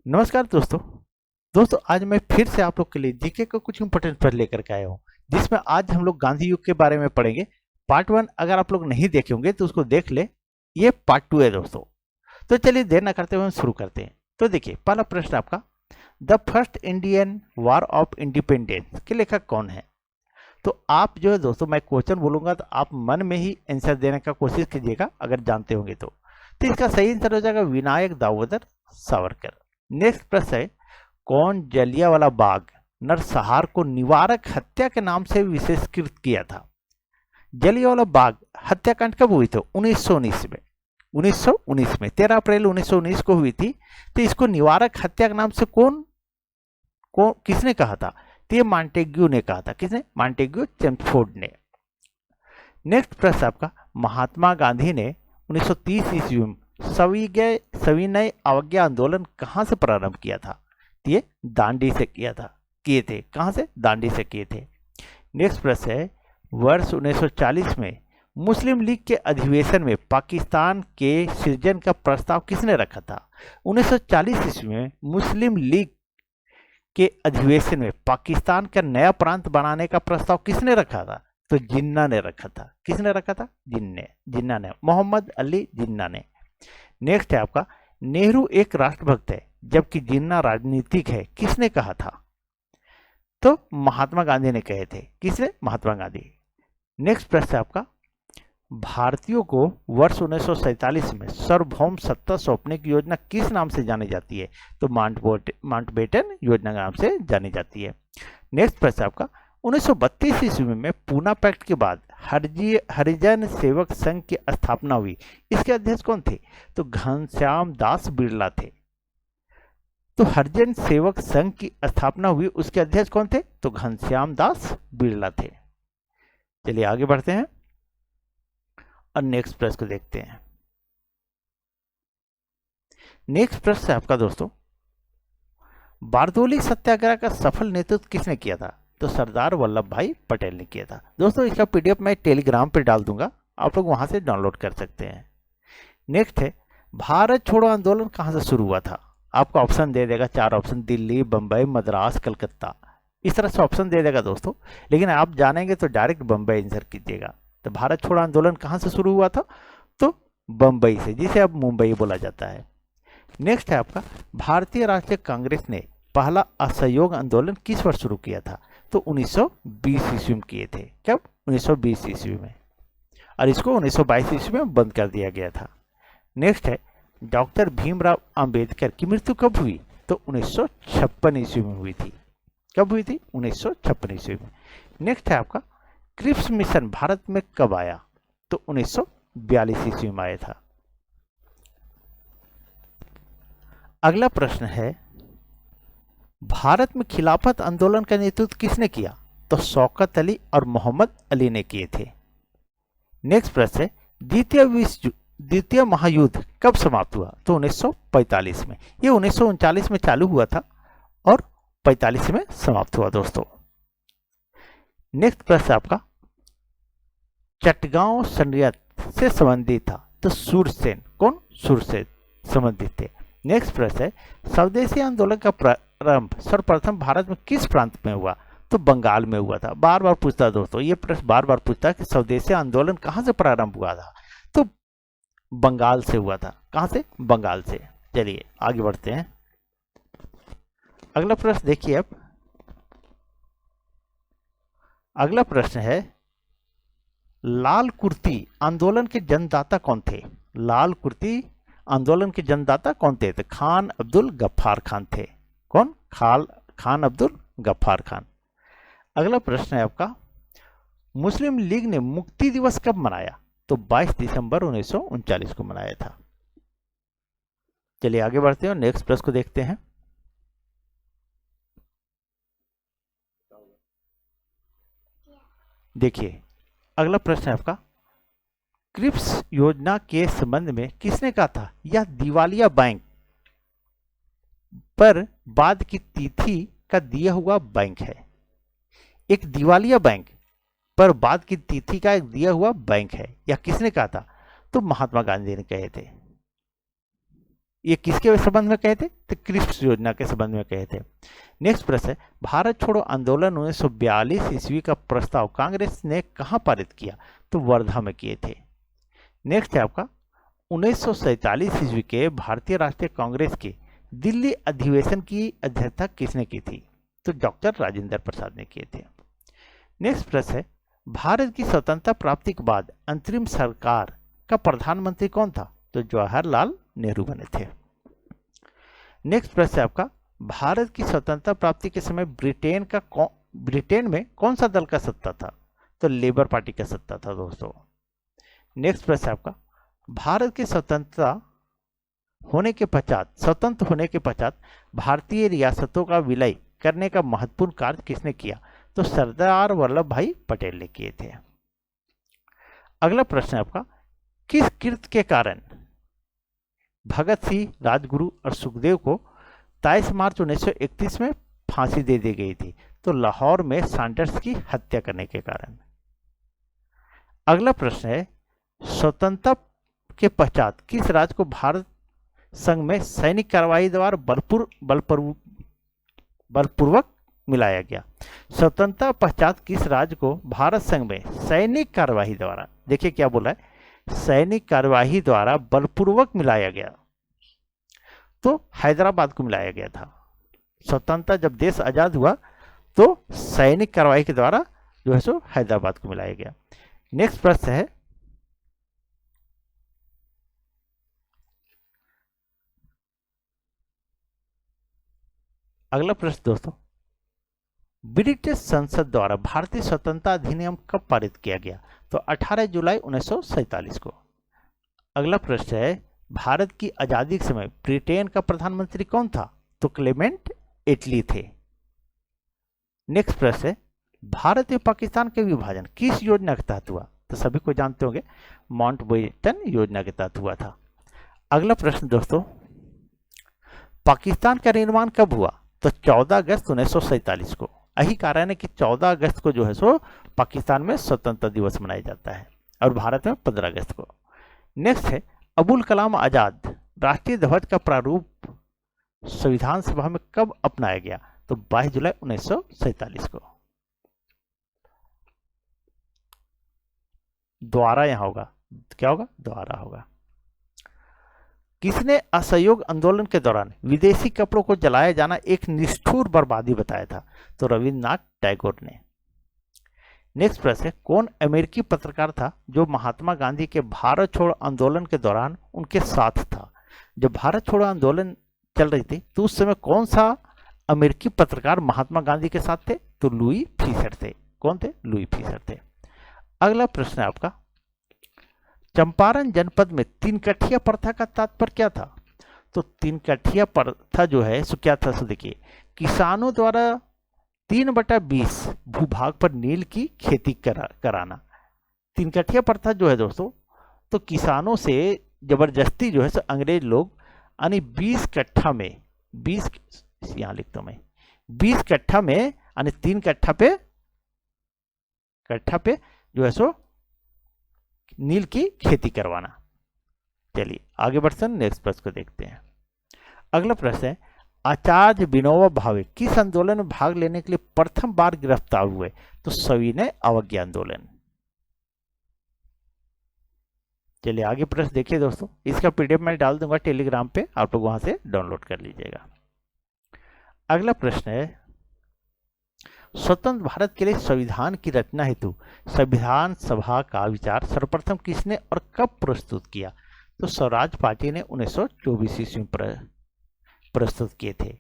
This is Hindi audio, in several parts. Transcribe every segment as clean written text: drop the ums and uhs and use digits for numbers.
नमस्कार दोस्तों आज मैं फिर से आप लोग के लिए जीके का कुछ इंपॉर्टेंट पढ़ लेकर के आया हूँ जिसमें आज हम लोग गांधी युग के बारे में पढ़ेंगे। पार्ट वन अगर आप लोग नहीं देखे होंगे तो उसको देख ले। ये पार्ट टू है दोस्तों। तो चलिए देर ना करते हुए हम शुरू करते हैं। तो देखिए पहला प्रश्न आपका, the first Indian war of independence के लेखक कौन है? तो आप जो है दोस्तों, मैं क्वेश्चन बोलूंगा तो आप मन में ही आंसर देने का कोशिश कीजिएगा अगर जानते होंगे तो इसका सही आंसर हो जाएगा विनायक दामोदर सावरकर। नेक्स्ट प्रश्न है, कौन जलियांवाला बाग नरसंहार को निवारक हत्या के नाम से विशेषकृत किया था? जलियांवाला बाग हत्याकांड कब हुई थी? 1919 में। 1919 में 13 अप्रैल 1919 को हुई थी। तो इसको निवारक हत्या के नाम से किसने कहा था? तो ये मॉन्टेग्यू ने कहा था। किसने? मॉन्टेग्यू चेम्सफोर्ड ने। नेक्स्ट प्रश्न आपका, महात्मा गांधी ने 1930 ईस्वी में सविनय अवज्ञा आंदोलन कहां से प्रारंभ किया था? ये दांडी से किए थे। कहां से? दांडी से किए थे। नेक्स्ट प्रश्न है, वर्ष 1940 में मुस्लिम लीग के अधिवेशन में पाकिस्तान के सृजन का प्रस्ताव किसने रखा था? 1940 ईस्वी में मुस्लिम लीग के अधिवेशन में पाकिस्तान का नया प्रांत बनाने का प्रस्ताव किसने रखा था? तो जिन्ना ने रखा था। किसने रखा था? जिन्ना ने, मोहम्मद अली जिन्ना ने। नेक्स्ट है आपका, नेहरू एक राष्ट्रभक्त है जबकि जिन्ना राजनीतिक है, किसने कहा था? तो महात्मा गांधी ने कहे थे। किसने? महात्मा गांधी। नेक्स्ट प्रश्न है आपका, भारतीयों को वर्ष 1947 में सार्वभौम सत्ता सौंपने की योजना किस नाम से जानी जाती है? तो माउंटबेटन योजना के नाम से जानी जाती है। नेक्स्ट प्रश्न आपका, 1932 ईस्वी में पूना पैक्ट के बाद हरिजन सेवक संघ की स्थापना हुई। इसके अध्यक्ष कौन थे? तो घनश्याम दास बिरला थे। तो हरिजन सेवक संघ की स्थापना हुई, उसके अध्यक्ष कौन थे? तो घनश्याम दास बिरला थे। चलिए आगे बढ़ते हैं और नेक्स्ट प्रश्न को देखते हैं। नेक्स्ट प्रश्न है आपका दोस्तों, बारदोली सत्याग्रह का सफल नेतृत्व किसने किया था? तो सरदार वल्लभ भाई पटेल ने किया था। दोस्तों इसका पीडीएफ मैं टेलीग्राम पे डाल दूंगा, आप लोग वहां से डाउनलोड कर सकते हैं। नेक्स्ट है, भारत छोड़ो आंदोलन कहां से शुरू हुआ था? आपको ऑप्शन दे देगा, 4 ऑप्शन, दिल्ली, बंबई, मद्रास, कलकत्ता। इस तरह से ऑप्शन दे देगा दोस्तों, लेकिन आप जानेंगे तो डायरेक्ट बंबई आंसर कीजिएगा। तो भारत छोड़ो आंदोलन कहां से शुरू हुआ था? तो बंबई से, जिसे अब मुंबई बोला जाता है। नेक्स्ट है आपका, भारतीय राष्ट्रीय कांग्रेस ने पहला असहयोग आंदोलन किस वर्ष शुरू किया था? तो 1920 ईस्वी में किए थे। कब? 1920 ईस्वी में। और इसको 1922 ईस्वी में बंद कर दिया गया था। नेक्स्ट है, डॉक्टर भीमराव अंबेडकर की मृत्यु कब हुई? तो 1956 ईस्वी में हुई थी। कब हुई थी? 1956 ईस्वी में। नेक्स्ट है आपका, क्रिप्स मिशन भारत में कब आया? तो 1942 ईस्वी में आया था। अगला प्रश्न है, भारत में खिलाफत आंदोलन का नेतृत्व किसने किया? तो शौकत अली और मोहम्मद अली ने किए थे। नेक्स्ट प्रश्न है, द्वितीय महायुद्ध कब समाप्त हुआ? तो 1945 में। ये 1939 में चालू हुआ था और 45 में समाप्त हुआ दोस्तों। नेक्स्ट प्रश्न आपका, चटगांव संयंत्र से संबंधित था। तो सूरसेन। कौन? सूरसेन संबंधित थे। नेक्स्ट प्रश्न है, स्वदेशी आंदोलन का प्रारंभ सर्वप्रथम भारत में किस प्रांत में हुआ? तो बंगाल में हुआ था। बार बार पूछता है दोस्तों, ये प्रश्न बार बार पूछता है कि स्वदेशी आंदोलन कहां से प्रारंभ हुआ था? तो बंगाल से हुआ था। कहां से? बंगाल से। चलिए आगे बढ़ते हैं। अगला प्रश्न देखिए अब। अगला प्रश्न है, लाल कुर्ती आंदोलन के जन्मदाता कौन थे? लाल कुर्ती आंदोलन के जन्मदाता कौन थे? तो खान अब्दुल गफ्फार खान थे। कौन? खान अब्दुल गफ्फार खान। अगला प्रश्न है आपका, मुस्लिम लीग ने मुक्ति दिवस कब मनाया? तो 22 दिसंबर 1939 को मनाया था। चलिए आगे बढ़ते हैं और नेक्स्ट प्रश्न को देखते हैं। देखिए अगला प्रश्न है आपका, क्रिप्स योजना के संबंध में किसने कहा था यह दिवालिया बैंक पर बाद की तिथि का दिया हुआ बैंक है? एक दिवालिया बैंक पर बाद की तिथि का एक दिया हुआ बैंक है, यह किसने कहा था? तो महात्मा गांधी ने कहे थे। ये किसके संबंध में कहे थे? तो क्रिप्स योजना के संबंध में कहे थे। नेक्स्ट प्रश्न है, भारत छोड़ो आंदोलन 1942 ईस्वी का प्रस्ताव कांग्रेस ने कहां पारित किया? तो वर्धा में किए थे। नेक्स्ट है आपका 1947 ईस्वी के भारतीय राष्ट्रीय कांग्रेस के दिल्ली अधिवेशन की अध्यक्षता किसने की थी? तो डॉक्टर राजेंद्र प्रसाद ने किए थे। नेक्स्ट प्रश्न है, भारत की स्वतंत्रता प्राप्ति के बाद अंतरिम सरकार का प्रधानमंत्री कौन था? तो जवाहरलाल नेहरू बने थे। नेक्स्ट प्रश्न है आपका, भारत की स्वतंत्रता प्राप्ति के समय ब्रिटेन में कौन सा दल का सत्ता था? तो लेबर पार्टी का सत्ता था दोस्तों। नेक्स्ट प्रश्न है आपका, भारत की स्वतंत्र होने के पश्चात भारतीय रियासतों का विलय करने का महत्वपूर्ण कार्य किसने किया? तो सरदार वल्लभ भाई पटेल ने किए थे। अगला प्रश्न है आपका, किस कृत्य के कारण भगत सिंह, राजगुरु और सुखदेव को 23 मार्च 1931 में फांसी दे दी गई थी? तो लाहौर में सैंडर्स की हत्या करने के कारण। अगला प्रश्न है, स्वतंत्रता के पश्चात किस राज्य को भारत संघ में सैनिक कार्रवाई द्वारा बलपूर्वक मिलाया गया? स्वतंत्रता पश्चात किस राज्य को भारत संघ में सैनिक कार्यवाही द्वारा, देखिए क्या बोला है, सैनिक कार्यवाही द्वारा बलपूर्वक मिलाया गया? तो हैदराबाद को मिलाया गया था। स्वतंत्रता जब देश आजाद हुआ तो सैनिक कार्यवाही के द्वारा जो है सो हैदराबाद को मिलाया गया। नेक्स्ट प्रश्न है, अगला प्रश्न दोस्तों, ब्रिटिश संसद द्वारा भारतीय स्वतंत्रता अधिनियम कब पारित किया गया? तो 18 जुलाई 1947 को। अगला प्रश्न है, भारत की आजादी के समय ब्रिटेन का प्रधानमंत्री कौन था? तो क्लेमेंट एटली थे। नेक्स्ट प्रश्न है, भारत एवं पाकिस्तान के विभाजन किस योजना के तहत हुआ? तो सभी को जानते होंगे, माउंटबेटन योजना के तहत हुआ था। अगला प्रश्न दोस्तों, पाकिस्तान का निर्माण कब हुआ? तो 14 अगस्त 1947 को। यही कारण है कि 14 अगस्त को जो है सो पाकिस्तान में स्वतंत्रता दिवस मनाया जाता है और भारत में 15 अगस्त को। नेक्स्ट है, अबुल कलाम आजाद राष्ट्रीय ध्वज का प्रारूप संविधान सभा में कब अपनाया गया? तो 22 जुलाई 1947 को। द्वारा यहां होगा, क्या होगा? द्वारा होगा। किसने असहयोग आंदोलन के दौरान विदेशी कपड़ों को जलाया जाना एक निष्ठुर बर्बादी बताया था? तो रविन्द्रनाथ टैगोर ने। नेक्स्ट प्रश्न है, कौन अमेरिकी पत्रकार था जो महात्मा गांधी के भारत छोड़ो आंदोलन के दौरान उनके साथ था? जब भारत छोड़ो आंदोलन चल रही थी तो उस समय कौन सा अमेरिकी पत्रकार महात्मा गांधी के साथ थे? तो लुई फीसर थे। कौन थे? लुई फीसर थे। अगला प्रश्न है आपका, चंपारण जनपद में 3 कठिया प्रथा का तात्पर्य क्या था? तो 3 कठिया प्रथा जो है सो क्या था? सो देखिए, किसानों द्वारा 3/20 भूभाग पर नील की खेती कराना। 3 कठिया प्रथा जो है दोस्तों, तो किसानों से जबरदस्ती जो है सो अंग्रेज लोग यानी 20 कट्ठा में 20 यहाँ लिखता हूं मैं 20 कट्ठा में यानी 3 कट्ठा पे जो है सो नील की खेती करवाना। चलिए आगे बढ़ते हैं, नेक्स्ट प्रश्न को देखते हैं। अगला प्रश्न है, आचार्य विनोबा भावे किस आंदोलन में भाग लेने के लिए प्रथम बार गिरफ्तार हुए? तो सविनय अवज्ञा आंदोलन। चलिए आगे प्रश्न देखिए दोस्तों, इसका पीडीएफ मैं डाल दूंगा टेलीग्राम पे, आप लोग वहां से डाउनलोड कर लीजिएगा। अगला प्रश्न है, स्वतंत्र भारत के लिए संविधान की रचना हेतु संविधान सभा का विचार सर्वप्रथम किसने और कब प्रस्तुत किया? तो स्वराज पार्टी ने 1924 ईस्वी में प्रस्तुत किए थे।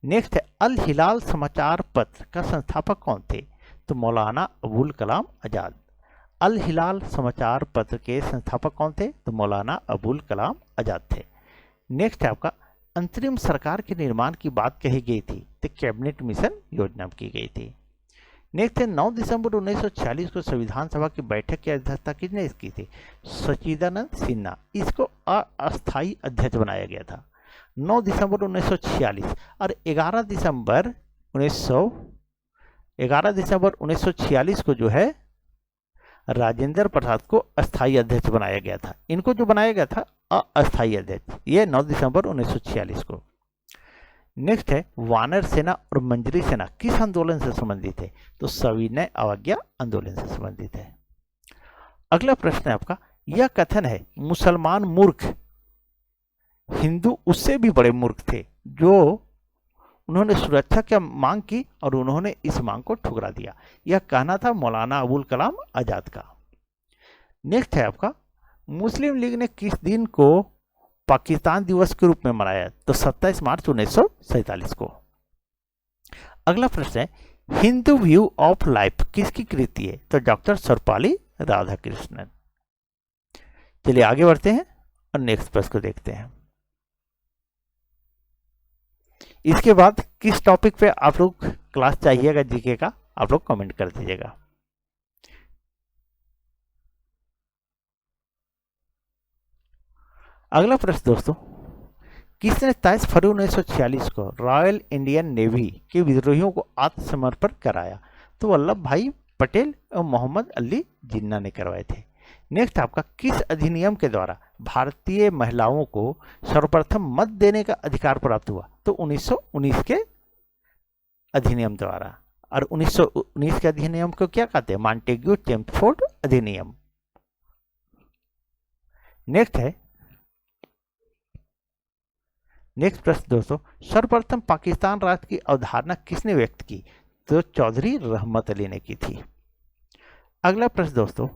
नेक्स्ट है, अल हिलाल समाचार पत्र का संस्थापक कौन थे? तो मौलाना अबुल कलाम आजाद। अल हिलाल समाचार पत्र के संस्थापक कौन थे? तो मौलाना अबुल कलाम आजाद थे। नेक्स्ट है आपका, अंतरिम सरकार के निर्माण की बात कही गई थी तो कैबिनेट मिशन योजना की गई थी। नेक्स्ट है, 9 दिसंबर 1946 को संविधान सभा की बैठक की अध्यक्षता किसने की थी? सच्चिदानंद सिन्हा। इसको अस्थायी अध्यक्ष बनाया गया था 9 दिसंबर 1946 और 11 दिसंबर 1946 को जो है राजेंद्र प्रसाद को अस्थायी अध्यक्ष बनाया गया था। इनको जो बनाया गया था अस्थायी अध्यक्ष, ये 9 दिसंबर 1946 को। नेक्स्ट है वानर सेना और मंजरी सेना किस आंदोलन से संबंधित है? तो सविनय अवज्ञा आंदोलन से संबंधित है। अगला प्रश्न है आपका, यह कथन है मुसलमान मूर्ख, हिंदू उससे भी बड़े मूर्ख थे जो उन्होंने सुरक्षा की मांग की और उन्होंने इस मांग को ठुकरा दिया। यह कहना था मौलाना अबुल कलाम आजाद का। नेक्स्ट है आपका, मुस्लिम लीग ने किस दिन को पाकिस्तान दिवस के रूप में मनाया? तो 27 मार्च 1947 को। अगला प्रश्न है, हिंदू व्यू ऑफ लाइफ किसकी कृति है? तो डॉक्टर सर्वपल्ली राधाकृष्णन। चलिए आगे बढ़ते हैं और नेक्स्ट प्रश्न को देखते हैं। इसके बाद किस टॉपिक पे आप लोग क्लास चाहिएगा जीके का, आप लोग कमेंट कर दीजिएगा। अगला प्रश्न दोस्तों, किसने 23 फरवरी 1946 को रॉयल इंडियन नेवी के विद्रोहियों को आत्मसमर्पण कराया? तो वल्लभ भाई पटेल और मोहम्मद अली जिन्ना ने करवाए थे। नेक्स्ट आपका, किस अधिनियम के द्वारा भारतीय महिलाओं को सर्वप्रथम मत देने का अधिकार प्राप्त हुआ? तो 1919 के अधिनियम द्वारा। और 1919 के अधिनियम को क्या कहते हैं? मॉन्टेग्यू चेम्सफोर्ड अधिनियम। नेक्स्ट प्रश्न दोस्तों, सर्वप्रथम पाकिस्तान राष्ट्र की अवधारणा किसने व्यक्त की? तो चौधरी रहमत अली ने की थी। अगला प्रश्न दोस्तों,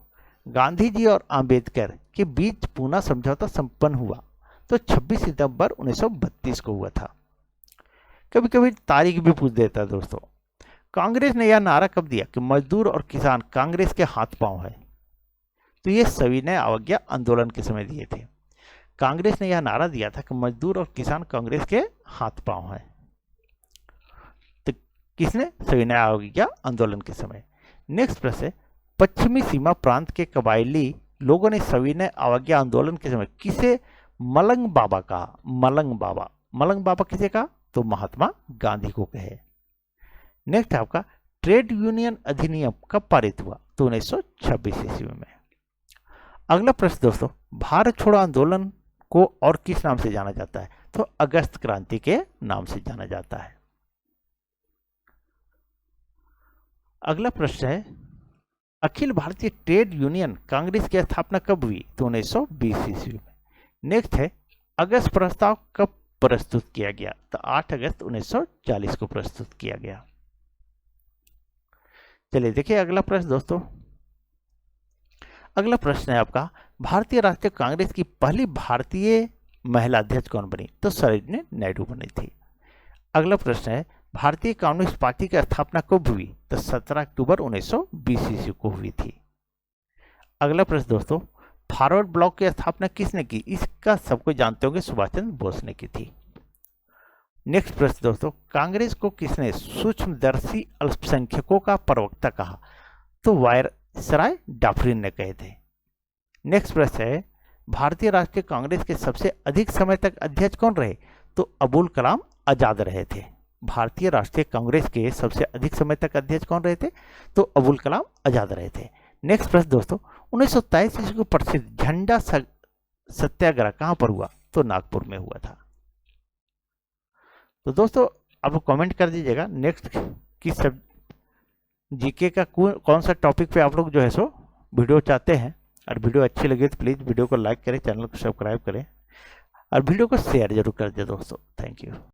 गांधी जी और अंबेडकर के बीच पूना समझौता संपन्न हुआ? तो 26 सितंबर 1932 को हुआ था। कभी कभी तारीख भी पूछ देता है दोस्तों। कांग्रेस ने यह नारा कब दिया कि मजदूर और किसान कांग्रेस के हाथ पांव है? तो ये सविनय अवज्ञा आंदोलन के समय दिए थे। कांग्रेस ने यह नारा दिया था कि मजदूर और किसान कांग्रेस के हाथ पांव है। तो किसने? सविनय अवज्ञा आंदोलन के समय। नेक्स्ट प्रश्न है, पश्चिमी सीमा प्रांत के कबायली लोगों ने सविनय अवज्ञा आंदोलन के समय किसे मलंग बाबा कहा? मलंग बाबा किसे कहा? तो महात्मा गांधी को कहे। नेक्स्ट आपका, ट्रेड यूनियन अधिनियम कब पारित हुआ? तो 1926 ईस्वी में। अगला प्रश्न दोस्तों, भारत छोड़ो आंदोलन को और किस नाम से जाना जाता है? तो अगस्त क्रांति के नाम से जाना जाता है। अगला प्रश्न है, अखिल भारतीय ट्रेड यूनियन कांग्रेस की स्थापना कब हुई? तो 1920 ईस्वी में। नेक्स्ट है, अगस्त प्रस्ताव कब प्रस्तुत किया गया? तो 8 अगस्त 1940 को प्रस्तुत किया गया। चलिए देखिए अगला प्रश्न दोस्तों। अगला प्रश्न है आपका, भारतीय राष्ट्रीय कांग्रेस की पहली भारतीय महिला अध्यक्ष कौन बनी? तो सरोजिनी नायडू बनी थी। अगला प्रश्न है, भारतीय कम्युनिस्ट पार्टी की स्थापना कब हुई? तो 17 अक्टूबर 1920 ईस्वी को हुई थी। अगला प्रश्न दोस्तों, फॉरवर्ड ब्लॉक की स्थापना किसने की? इसका सबको जानते होंगे, सुभाष चंद्र बोस ने की थी। नेक्स्ट प्रश्न दोस्तों, कांग्रेस को किसने सूक्ष्मदर्शी अल्पसंख्यकों का प्रवक्ता कहा? तो वायसराय डाफरिन ने कहे थे। नेक्स्ट प्रश्न है, भारतीय राष्ट्रीय कांग्रेस के सबसे अधिक समय तक अध्यक्ष कौन रहे? तो अबुल कलाम आजाद रहे थे। भारतीय राष्ट्रीय कांग्रेस के सबसे अधिक समय तक अध्यक्ष कौन रहे थे? तो अबुल कलाम आजाद रहे थे। नेक्स्ट प्रश्न दोस्तों, 1923 ईस्वी को प्रसिद्ध झंडा सत्याग्रह कहां पर हुआ? तो नागपुर में हुआ था। तो दोस्तों आप लोग कमेंट कर दीजिएगा नेक्स्ट की सब जीके का कौन सा टॉपिक पे आप लोग जो है सो वीडियो चाहते हैं। और वीडियो अच्छी लगे तो प्लीज़ वीडियो को लाइक करें, चैनल को सब्सक्राइब करें और वीडियो को शेयर जरूर कर दें दोस्तों। Thank you.